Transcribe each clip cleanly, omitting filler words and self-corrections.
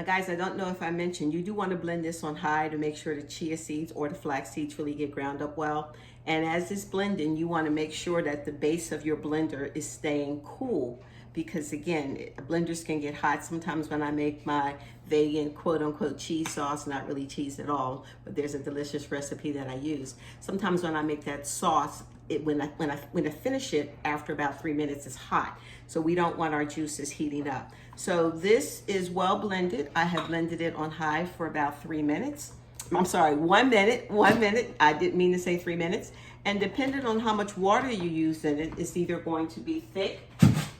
Now guys, I don't know if I mentioned, you do want to blend this on high to make sure the chia seeds or the flax seeds really get ground up well. And as it's blending, you want to make sure that the base of your blender is staying cool, because again, blenders can get hot. Sometimes when I make my vegan quote unquote cheese sauce, not really cheese at all, but there's a delicious recipe that I use. Sometimes when I make that sauce, when I finish it after about 3 minutes, it's hot. So we don't want our juices heating up. So this is well blended. I have blended it on high for about 3 minutes. I'm sorry, 1 minute, 1 minute. I didn't mean to say 3 minutes. And depending on how much water you use in it, it's either going to be thick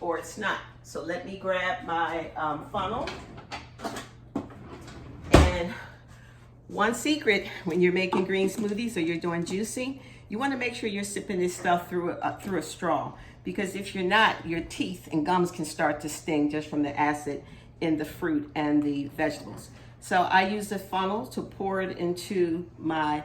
or it's not. So let me grab my funnel. And one secret when you're making green smoothies or you're doing juicing, you want to make sure you're sipping this stuff through a straw, because if you're not, your teeth and gums can start to sting just from the acid in the fruit and the vegetables. So I use the funnel to pour it into my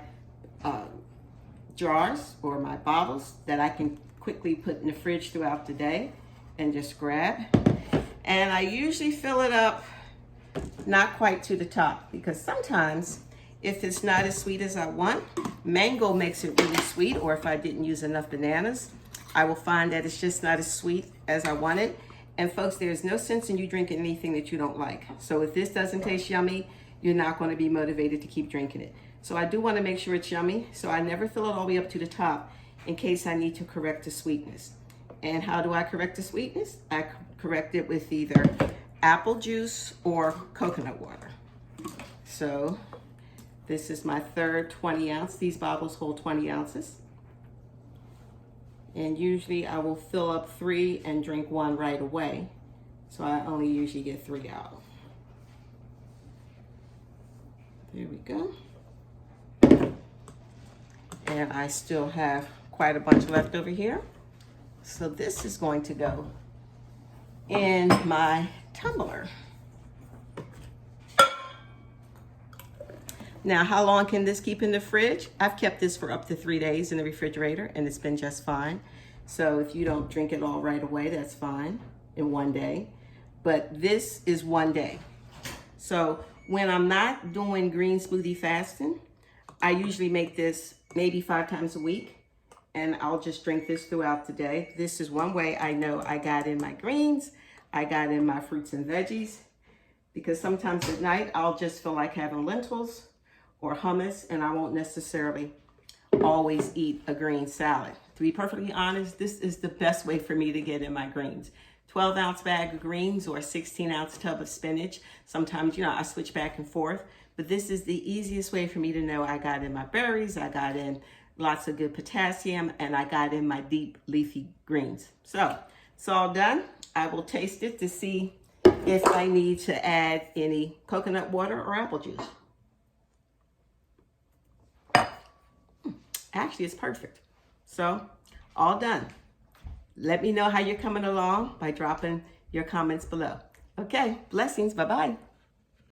jars or my bottles that I can quickly put in the fridge throughout the day and just grab. And I usually fill it up not quite to the top, because sometimes if it's not as sweet as I want, mango makes it really sweet, or if I didn't use enough bananas, I will find that it's just not as sweet as I want it. And folks, there's no sense in you drinking anything that you don't like. So if this doesn't taste yummy, you're not going to be motivated to keep drinking it. So I do want to make sure it's yummy. So I never fill it all the way up to the top in case I need to correct the sweetness. And how do I correct the sweetness? I correct it with either apple juice or coconut water. So this is my third 20 ounce. These bottles hold 20 ounces. And usually I will fill up 3 and drink 1 right away. So I only usually get 3 out. There we go. And I still have quite a bunch left over here. So this is going to go in my tumbler. Now, how long can this keep in the fridge? I've kept this for up to 3 days in the refrigerator, and it's been just fine. So if you don't drink it all right away, that's fine in 1 day. But this is 1 day. So when I'm not doing green smoothie fasting, I usually make this maybe 5 times a week, and I'll just drink this throughout the day. This is one way I know I got in my greens, I got in my fruits and veggies, because sometimes at night I'll just feel like having lentils or hummus, and I won't necessarily always eat a green salad. To be perfectly honest, this is the best way for me to get in my greens. 12-ounce bag of greens or a 16-ounce tub of spinach. Sometimes, I switch back and forth, but this is the easiest way for me to know I got in my berries, I got in lots of good potassium, and I got in my deep leafy greens. So it's all done. I will taste it to see if I need to add any coconut water or apple juice. Actually, it's perfect. So, all done. Let me know how you're coming along by dropping your comments below. Okay, blessings. Bye-bye.